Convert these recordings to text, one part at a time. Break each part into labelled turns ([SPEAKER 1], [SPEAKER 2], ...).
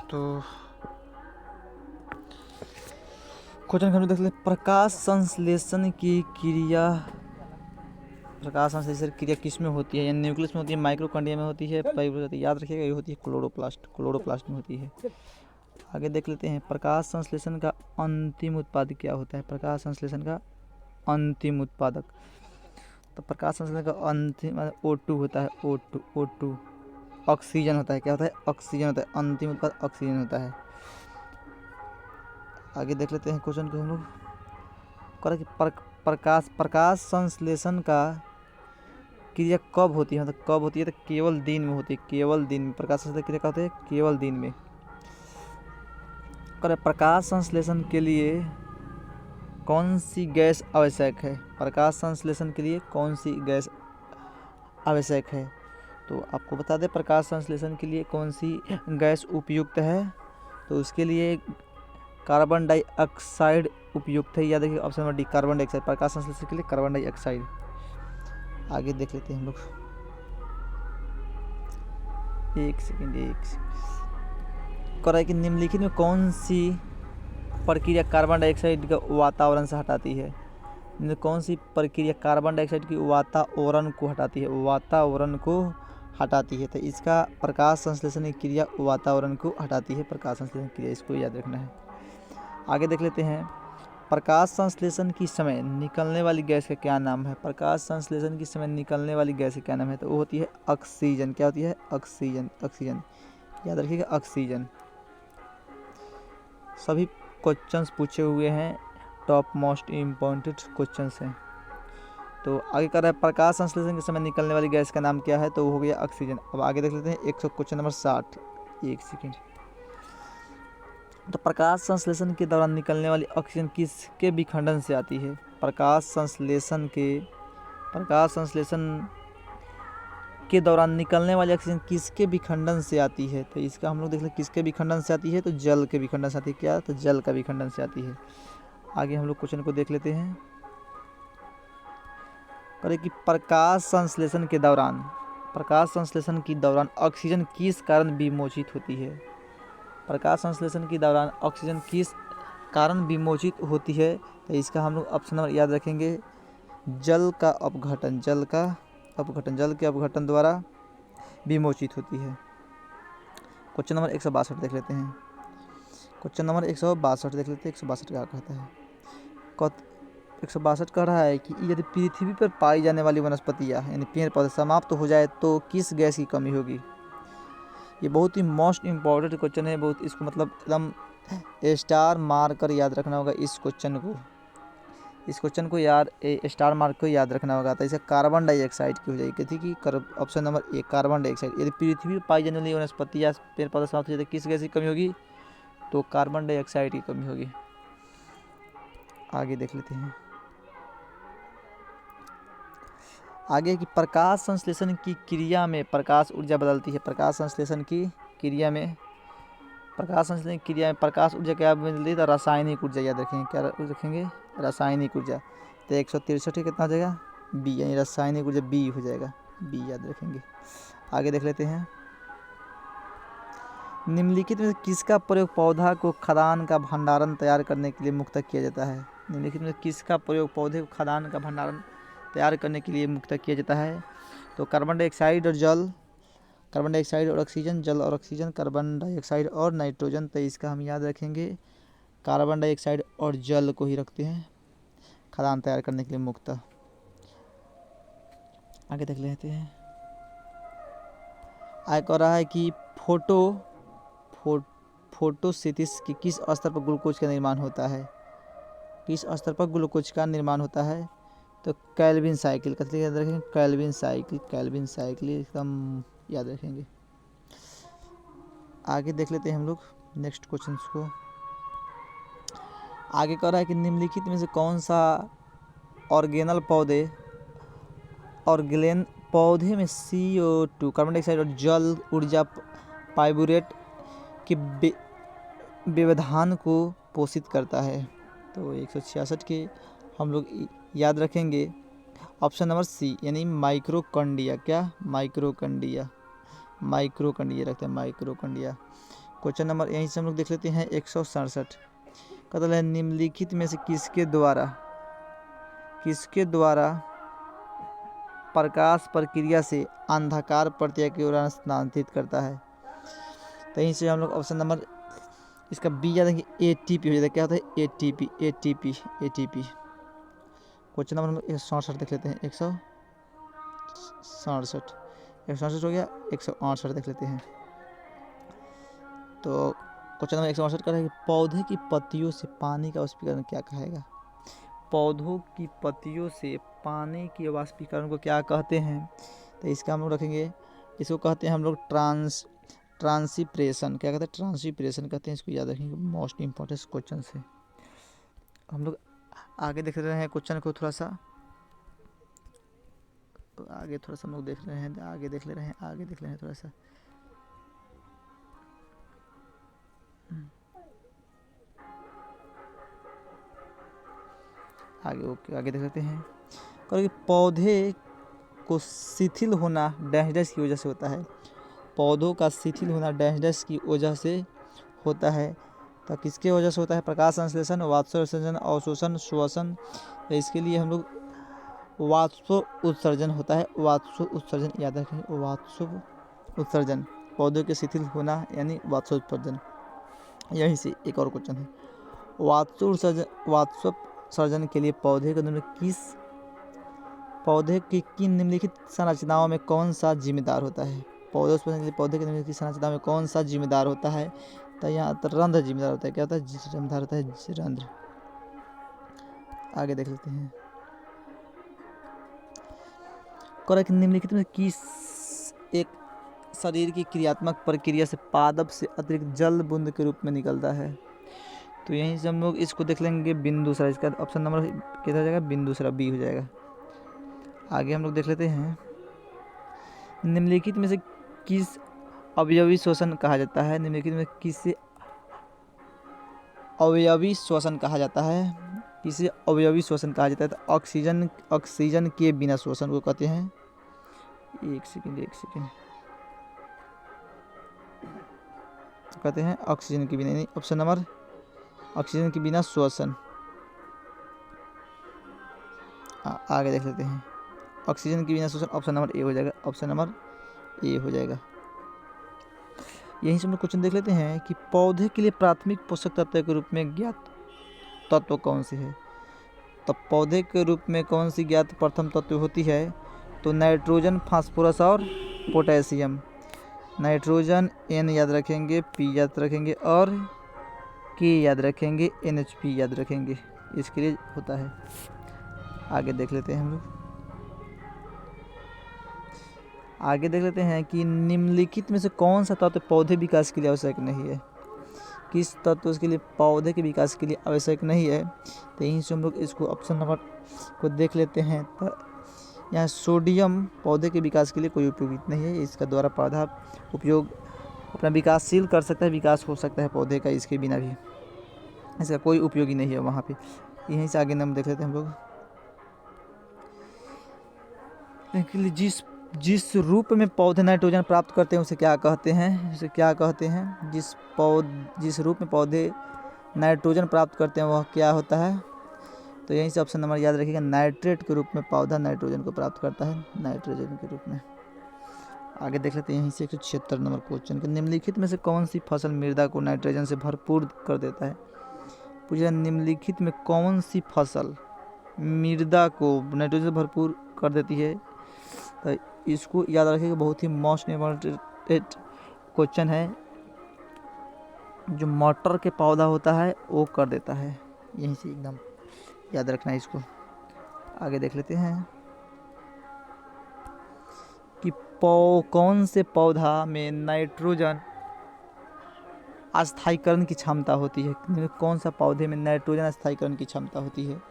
[SPEAKER 1] तो क्वेश्चन हम देख लेते, प्रकाश संश्लेषण की क्रिया, प्रकाश संश्लेषण क्रिया किस में होती है? न्यूक्लियस में होती है, माइक्रोकॉन्ड्रिया में होती है, याद रखिएगा ये होती है क्लोरोप्लास्ट में होती है। आगे देख लेते हैं, प्रकाश संश्लेषण का अंतिम उत्पाद क्या होता है? प्रकाश संश्लेषण का अंतिम उत्पादक, तो प्रकाश संश्लेषण का अंतिम O2 होता है। O2 ऑक्सीजन होता है। क्या होता है? ऑक्सीजन होता है। अंतिम उत्पाद ऑक्सीजन होता है। आगे देख लेते हैं क्वेश्चन को हम लोग, प्रकाश संश्लेषण का क्रिया कब होती है? मतलब कब होती है? तो केवल दिन में होती है, केवल दिन में। प्रकाश संश्लेषण क्रिया कब होती है? केवल दिन में। प्रकाश संश्लेषण के लिए कौन सी गैस आवश्यक है? प्रकाश संश्लेषण के लिए कौन सी गैस आवश्यक है? तो आपको बता दें प्रकाश संश्लेषण के लिए कौन सी गैस उपयुक्त है, तो उसके लिए कार्बन डाइऑक्साइड उपयुक्त है। याद रखिए option number D, carbon dioxide. प्रकाश संश्लेषण के लिए कार्बन डाइऑक्साइड। आगे देख लेते हैं हम लोग, एक सेकेंड कर है कि निम्नलिखित में कौन सी प्रक्रिया कार्बन डाइऑक्साइड का वातावरण से हटाती है? कौन सी प्रक्रिया कार्बन डाइऑक्साइड की वातावरण को हटाती है? वातावरण को हटाती है। तो इसका प्रकाश संश्लेषण की क्रिया वातावरण को हटाती है। प्रकाश संश्लेषण क्रिया, इसको याद रखना है। आगे देख लेते हैं, प्रकाश संश्लेषण की समय निकलने वाली गैस का क्या नाम है? प्रकाश संश्लेषण की समय निकलने वाली गैस का क्या नाम है? तो वो होती है ऑक्सीजन। क्या होती है? ऑक्सीजन। याद रखिएगा ऑक्सीजन। सभी क्वेश्चंस पूछे हुए हैं, टॉप मोस्ट इम्पॉर्टेंट क्वेश्चंस हैं। तो आगे कर रहा है, प्रकाश संश्लेषण के समय निकलने वाली गैस का नाम क्या है? तो वो हो गया ऑक्सीजन। अब आगे देख लेते हैं क्वेश्चन नंबर 60। एक सेकेंड। तो प्रकाश संश्लेषण के दौरान निकलने वाली ऑक्सीजन किसके विखंडन से आती है? प्रकाश संश्लेषण के दौरान निकलने वाली ऑक्सीजन किसके विखंडन से आती है? तो इसका हम लोग देख लें, किसके विखंडन से आती है? तो जल के विखंडन से आती है। क्या? तो जल का विखंडन से आती है। आगे हम लोग क्वेश्चन को देख लेते हैं, करें कि प्रकाश संश्लेषण के दौरान ऑक्सीजन किस कारण विमोचित होती है? प्रकाश संश्लेषण के दौरान ऑक्सीजन किस कारण विमोचित होती है? तो इसका हम लोग ऑप्शन नंबर याद रखेंगे, जल के अपघटन द्वारा विमोचित होती है। क्वेश्चन नंबर 162 देख लेते हैं। क्वेश्चन नंबर 162 देख लेते हैं। 162 क्या कहता है? 162 कह रहा है कि यदि पृथ्वी पर पाई जाने वाली वनस्पतियाँ यानी पेड़ पौधे समाप्त हो जाए तो किस गैस की कमी होगी? ये बहुत ही मोस्ट इम्पॉर्टेंट क्वेश्चन है। बहुत इसको मतलब एकदम स्टार मार कर याद रखना होगा इस क्वेश्चन को यार स्टार मार्क को याद रखना होगा। तो इसे कार्बन डाइऑक्साइड की हो जाएगी। ठीक है, ऑप्शन नंबर ए कार्बन डाइऑक्साइड। यदि पृथ्वी पर पाई जाने वाली वनस्पति या पेड़ पौधा समाप्त हो जाए तो किस गैस की कमी होगी? तो कार्बन डाइऑक्साइड की कमी होगी। आगे देख लेते हैं, आगे की प्रकाश संश्लेषण की क्रिया में प्रकाश ऊर्जा बदलती है। प्रकाश संश्लेषण की क्रिया में प्रकाश ऊर्जा क्या बदलती है? तो रासायनिक ऊर्जा। याद रखेंगे, क्या रखेंगे? रासायनिक ऊर्जा। तो 163 कितना हो जाएगा? बी, यानी रासायनिक ऊर्जा बी हो जाएगा। बी याद रखेंगे। आगे देख लेते हैं, निम्नलिखित में किसका प्रयोग पौधा को खदान का भंडारण तैयार करने के लिए मुक्त किया जाता है? निम्नलिखित में किसका प्रयोग पौधे को खदान का भंडारण तैयार करने के लिए मुक्त किया जाता है? तो कार्बन डाइऑक्साइड और ऑक्सीजन, जल और ऑक्सीजन, कार्बन डाइऑक्साइड और नाइट्रोजन। तो इसका हम याद रखेंगे कार्बन डाइऑक्साइड और जल को ही रखते हैं खदान तैयार करने के लिए मुक्त। आगे देख लेते हैं, आगे कह रहा है कि फोटोसिंथेसिस की किस स्तर पर ग्लूकोज का निर्माण होता है? किस स्तर पर ग्लूकोज का निर्माण होता है? तो केल्विन साइकिल। कैसे याद रखेंगे? केल्विन साइकिल एकदम याद रखेंगे। आगे देख लेते हैं हम लोग नेक्स्ट क्वेश्चन को। आगे कह रहा है कि निम्नलिखित में से कौन सा ऑर्गेनल पौधे में CO2 कार्बन डाइऑक्साइड और जल ऊर्जा पाइरूवेट के व्यवधान को पोषित करता है? तो 166 के हम लोग याद रखेंगे ऑप्शन नंबर सी, यानी माइक्रोकॉन्ड्रिया। क्या? माइक्रोकॉन्ड्रिया। माइक्रोकंडिया रखते हैं, माइक्रोकंडिया। क्वेश्चन नंबर यहीं से हम लोग देख लेते हैं 167। कतल है निम्नलिखित में से किसके द्वारा प्रकाश प्रक्रिया से अंधकार प्रक्रिया की ओर स्थानांतरित करता है। तो यहीं से हम लोग ऑप्शन नंबर इसका बी याद है, एटीपी हो जाता है। क्या होता है? एटीपी। क्वेश्चन नंबर हम लोग 167 देख लेते हैं। 167 हो गया। 168 देख लेते हैं। तो क्वेश्चन नंबर 168 का है कि पौधे की पत्तियों से पानी का वाष्पीकरण क्या कहेगा? पौधों की पत्तियों से पानी के वाष्पीकरण को क्या कहते हैं? तो इसका हम लोग रखेंगे, इसको कहते हैं हम लोग ट्रांसिप्रेशन। क्या कहते हैं? ट्रांसिप्रेशन कहते हैं। इसको याद रखेंगे, मोस्ट इम्पोर्टेंट क्वेश्चन से। हम लोग आगे देख रहे हैं क्वेश्चन को, थोड़ा सा हम लोग देख रहे हैं, आगे देख ले रहे हैं थोड़ा सा। आगे देख लेते हैं। क्योंकि पौधे को शिथिल होना डैश की वजह से होता है। पौधों का शिथिल होना डैश की वजह से होता है। तो किसके वजह से होता है? प्रकाश संश्लेषण, वाष्प उत्सर्जन, अवशोषण, श्वसन। तो इसके लिए हम लोग वाष्प उत्सर्जन होता है। वाष्प उत्सर्जन याद रखेंगे, वाष्प उत्सर्जन। पौधों के शिथिल होना यानी वाष्प उत्सर्जन। यहीं से एक और क्वेश्चन है, वाष्प उत्सर्जन के लिए पौधे की किन निम्नलिखित संरचनाओं में कौन सा जिम्मेदार होता है? पौधे के निम्नलिखित संरचना में कौन सा जिम्मेदार होता है? तो यहाँ तो रंध्र जिम्मेदार होता है। क्या होता है? जिम्मेदार होता है रंध्र। आगे देख लेते हैं। करेक्ट, निम्नलिखित में किस एक शरीर की क्रियात्मक प्रक्रिया से पादप से अतिरिक्त जल बूंद के रूप में निकलता है? तो यहीं से हम लोग इसको देख लेंगे, बिंदुसरा। इसका ऑप्शन नंबर किधर हो जाएगा? बिंदुसरा, बी हो जाएगा। आगे हम लोग देख लेते हैं, निम्नलिखित में से किस अवयवी श्वसन कहा जाता है? निम्नलिखित में किसे अवयवी श्वसन कहा जाता है? किसे अवयवी श्वसन कहा जाता है? तो ऑक्सीजन के बिना श्वसन को कहते हैं। एक सेकंड कहते हैं ऑक्सीजन के बिना, नहीं, ऑप्शन नंबर ऑक्सीजन के बिना श्वसन। आगे देख लेते हैं, ऑक्सीजन के बिना श्वसन ऑप्शन नंबर ए हो जाएगा। ऑप्शन नंबर ए हो जाएगा। यहीं से हम लोग क्वेश्चन देख लेते हैं कि पौधे के लिए प्राथमिक पोषक तत्व के रूप में ज्ञात तत्व कौन सी है? तो पौधे के रूप में कौन सी ज्ञात प्रथम तत्व होती है? तो नाइट्रोजन, फास्फोरस और पोटेशियम। नाइट्रोजन N याद रखेंगे, P याद रखेंगे और K याद रखेंगे, NH+ याद रखेंगे। इसके लिए होता है। आगे देख लेते हैं हम लोग। आगे देख लेते हैं कि निम्नलिखित में से कौन सा तत्व पौधे विकास के लिए आवश्यक नहीं है? किस तत्व उसके लिए पौधे के विकास के लिए आवश्यक नहीं है? तो यहीं से हम लोग इसको ऑप्शन नंबर को देख लेते हैं। तो यहाँ सोडियम पौधे के विकास के लिए कोई उपयोगित नहीं है। इसका द्वारा पौधा उपयोग अपना विकासशील कर सकता है, विकास हो सकता है पौधे का, इसके बिना भी इसका कोई उपयोगी नहीं है वहाँ पे। यहीं से आगे हम देख लेते हैं हम लोग, जिस रूप में पौधे नाइट्रोजन प्राप्त करते हैं उसे क्या कहते हैं? जिस रूप में पौधे नाइट्रोजन प्राप्त करते हैं वह क्या होता है? तो यहीं से ऑप्शन नंबर याद रखिएगा, नाइट्रेट के रूप में पौधा नाइट्रोजन को प्राप्त करता है, नाइट्रोजन के रूप में। आगे देख लेते हैं यहीं से 176 नंबर क्वेश्चन के, निम्नलिखित में से कौन सी फसल मृदा को नाइट्रोजन से भरपूर कर देता है? पूछा निम्नलिखित में कौन सी फसल मृदा को नाइट्रोजन से भरपूर कर देती है? तो इसको याद रखिएगा, बहुत ही मोस्ट इम्पोर्टेंट क्वेश्चन है। जो मटर के पौधा होता है वो कर देता है। यहीं से एकदम याद रखना है इसको। आगे देख लेते हैं कि कौन से पौधा में नाइट्रोजन अस्थायीकरण की क्षमता होती है? कौन सा पौधे में नाइट्रोजन अस्थायीकरण की क्षमता होती है?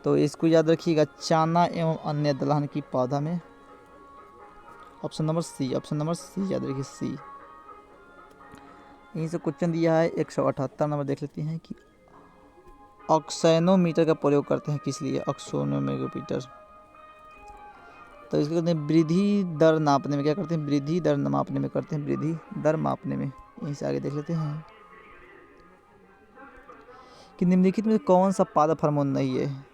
[SPEAKER 1] तो इसको याद रखिएगा, चना एवं अन्य दलहन की पौधा में। ऑप्शन नंबर सी याद रखिए, सी। यहीं से क्वेश्चन दिया है 178 नंबर देख लेते हैं कि ऑक्सैनोमीटर का प्रयोग करते हैं किस लिए? ऑक्सैनोमीटर तो इसको करते हैं वृद्धि दर नापने में, क्या करते हैं, वृद्धि दर मापने में करते हैं, वृद्धि दर मापने में। यहीं से आगे देख लेते हैं कि निम्नलिखित में कौन सा पादप हार्मोन नहीं है।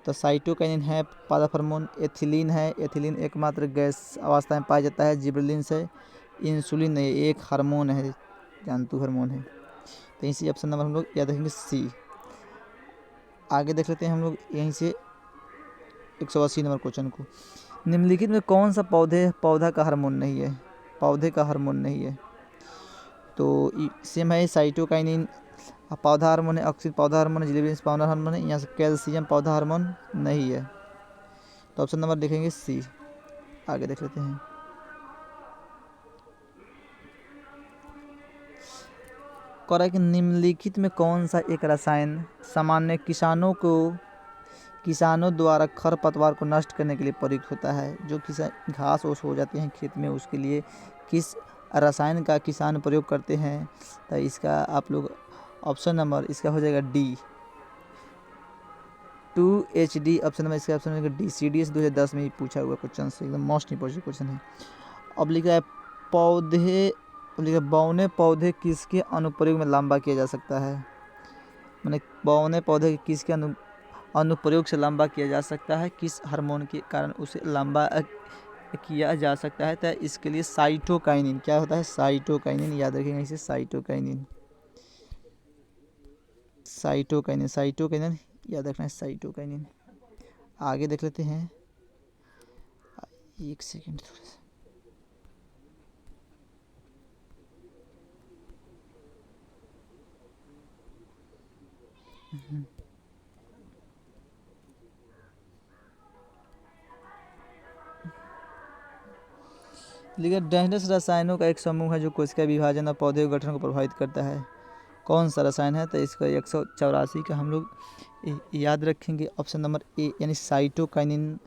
[SPEAKER 1] तो साइटोकाइनिन है, पादप हार्मोन। एथिलीन है, एथिलीन एकमात्र गैस अवस्था में पाया जाता है। जिबरेलिन से इंसुलिन नहीं, एक हार्मोन है, जंतु हार्मोन है। तो यहीं से ऑप्शन नंबर हम लोग याद रखेंगे सी। आगे देख लेते हैं हम लोग यहीं से 180 नंबर क्वेश्चन को। निम्नलिखित में कौन सा पौधा का हार्मोन नहीं है, पौधे का हार्मोन नहीं है। तो सेम है, साइटोकाइनिन पौधा हार्मोन है, ऑक्सीजन पौधा हार्मोन है, जिबरेलिन पौधा हार्मोन है, यहाँ से कैल्शियम पौधा हार्मोन नहीं है। तो ऑप्शन नंबर देखेंगे सी। आगे देख लेते हैं कह कि निम्नलिखित में कौन सा एक रसायन सामान्य किसानों द्वारा खरपतवार को नष्ट करने के लिए प्रयुक्त होता है। जो घास ओस हो जाते हैं खेत में, उसके लिए किस रसायन का किसान प्रयोग करते हैं। तो इसका आप लोग ऑप्शन नंबर इसका हो जाएगा डी, 2HD। ऑप्शन नंबर इसका ऑप्शन डी। CDS 2010 में पूछा हुआ क्वेश्चन से, एकदम मोस्ट इंपॉर्टेंट क्वेश्चन है। अब लिखा है बौने पौधे किसके अनुप्रयोग में लंबा किया जा सकता है। मैंने बौने पौधे किसके अनुप्रयोग से लंबा किया जा सकता है, किस हार्मोन के कारण उसे लंबा किया जा सकता है। तो इसके लिए साइटोकाइनिन, क्या होता है, साइटोकाइनिन, याद रखेंगे इसे, साइटोकाइनिन याद रखना है, साइटोकाइनिन। आगे देख लेते हैं, एक सेकेंड थोड़ा सा। लेकिन डेंजरस रसायनों का एक समूह है जो कोशिका विभाजन और पौधे के गठन को प्रभावित करता है। कौन सा रसायन है। तो इसका 184 का हम लोग याद रखेंगे ऑप्शन नंबर ए, यानी साइटोकाइनिन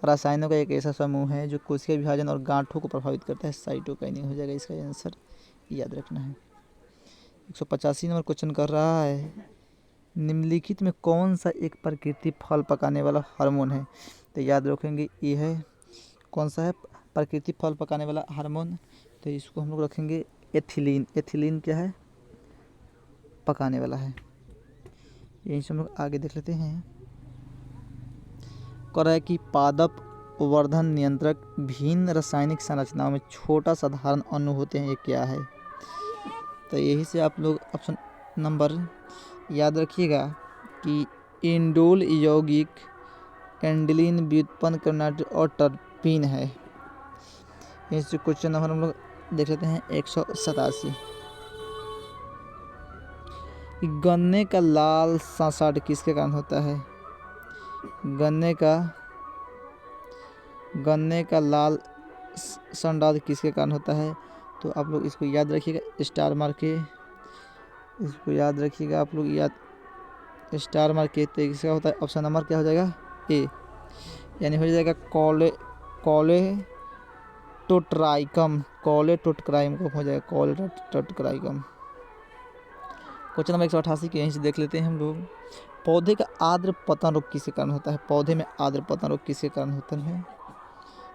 [SPEAKER 1] रसायनों का एक ऐसा समूह है जो कोशिका विभाजन और गांठों को प्रभावित करता है। साइटोकाइनिन हो जाएगा इसका आंसर, याद रखना है। 185 नंबर क्वेश्चन कर रहा है, निम्नलिखित में कौन सा एक प्रकृति फल पकाने वाला हार्मोन है। तो याद रखेंगे ये है, कौन सा है, प्रकृति फल पकाने वाला हार्मोन। तो इसको हम लोग रखेंगे एथिलीन। एथिलीन क्या है, पकाने वाला है। यहीं से हम लोग आगे देख लेते हैं। कह रहा है कि पादप वर्धन नियंत्रक भिन्न रासायनिक संरचनाओं में छोटा साधारण अणु होते हैं, ये क्या है। तो यही से आप लोग ऑप्शन नंबर याद रखिएगा कि इंडोल यौगिक, एंडलिन व्युत्पन्न करना और टर्पीन है। इस क्वेश्चन नंबर हम लोग देख लेते हैं 187। गन्ने का लाल सांसाड किसके कारण होता है। गन्ने का लाल संडाद किसके कारण होता है। तो आप लोग इसको याद रखिएगा, स्टार मार के इसको याद रखिएगा आप लोग, याद स्टार मार के। तो इसका होता है ऑप्शन नंबर क्या हो जाएगा ए, यानी हो जाएगा कोलेटोट्राइकम हो जाएगा, कोलेटोट्राइकम। क्वेश्चन नंबर 188 के यहीं से देख लेते हैं हम लोग। पौधे का आर्द्र पतन रोग किसके कारण होता है। पौधे में आर्द्र पतन रोग किसके कारण होता है।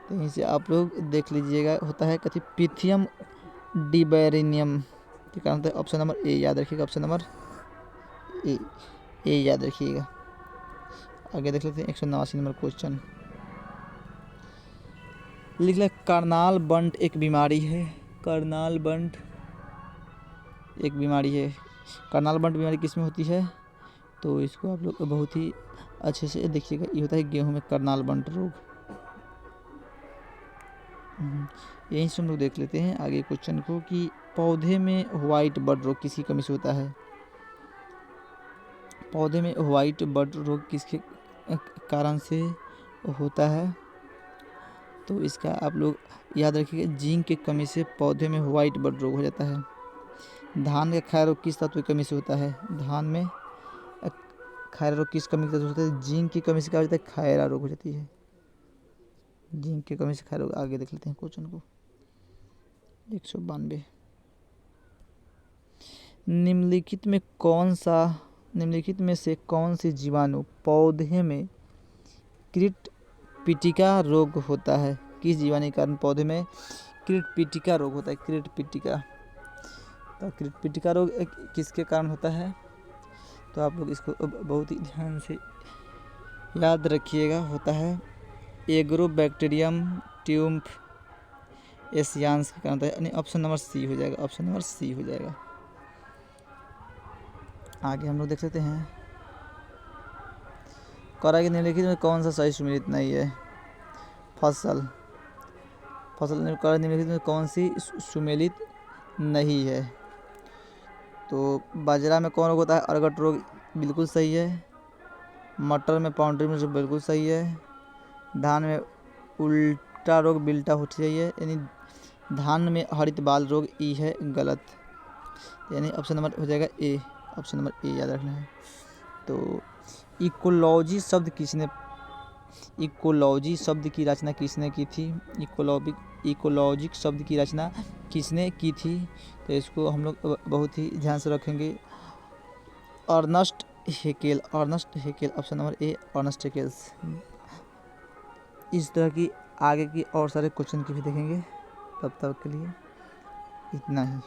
[SPEAKER 1] तो यहीं से आप लोग देख लीजिएगा, होता है कथी, पिथियम डिबेरिनियम के कारण होता है। ऑप्शन नंबर ए याद रखिएगा, ऑप्शन नंबर ए याद रखिएगा। आगे देख लेते हैं 189 नंबर क्वेश्चन। लिख ले, कार्नाल बंट एक बीमारी है। कार्नाल बंट एक बीमारी है। कार्नाल बंट बीमारी किस में होती है। तो इसको आप लोग बहुत ही अच्छे से देखिएगा, ये होता है गेहूं में कार्नाल बंट रोग। यहीं से हम लोग देख लेते हैं आगे क्वेश्चन को कि पौधे में व्हाइट बड रोग किसकी कमी से होता है। पौधे में व्हाइट बड रोग किसके कारण से होता है। तो इसका आप लोग याद रखिएगा, जिंक की कमी से पौधे में व्हाइट बड रोग हो जाता है। धान का खैरा रोग किस तत्व की कमी से होता है। धान में खैरा रोग किस कमी से होता है। जिंक की कमी से क्या हो जाता है, खैरा रोग हो जाती है। जिंक की कमी से खैरा रोग। आगे देख लेते हैं क्वेश्चन को 192। निम्नलिखित में से कौन सी जीवाणु पौधे में कीट कीटपीटिका रोग होता है? किस जीवाणु के कारण पौधे में कीटपीटिका रोग होता है? कीटपीटिका, तो कीटपीटिका रोग किसके कारण होता है? तो आप लोग इसको बहुत ही ध्यान से याद रखिएगा। होता है एग्रोबैक्टीरियम ट्यूम्फ एशियांस के कारण होता है, यानी ऑप्शन नंबर सी हो जाएगा। ऑप्शन नंबर सी हो जाएगा। आगे हम लोग देख सकते हैं, कौरा के निम्नलिखित में कौन सा सही सुमेलित नहीं है? फसल कौरा निम्नलिखित में कौन सी सुमेलित नहीं है? तो बाजरा में कौन रोग होता है? अर्गट रोग, बिल्कुल सही है। मटर में पाउंड्री में बिल्कुल सही है। धान में उल्टा रोग बिल्टा होना चाहिए, यानी धान में हरित बाल रोग ई है, गलत, यानी ऑप्शन नंबर हो जाएगा ए। ऑप्शन नंबर ए याद रखना है। तो इकोलॉजी शब्द की रचना किसने की थी? इकोलॉजिक शब्द की रचना किसने की थी? तो इसको हम लोग बहुत ही ध्यान से रखेंगे। Ernst Haeckel. Option number A, Ernst Haeckel's. इस तरह की आगे की और सारे क्वेश्चन की भी देखेंगे। तब तक के लिए इतना ही।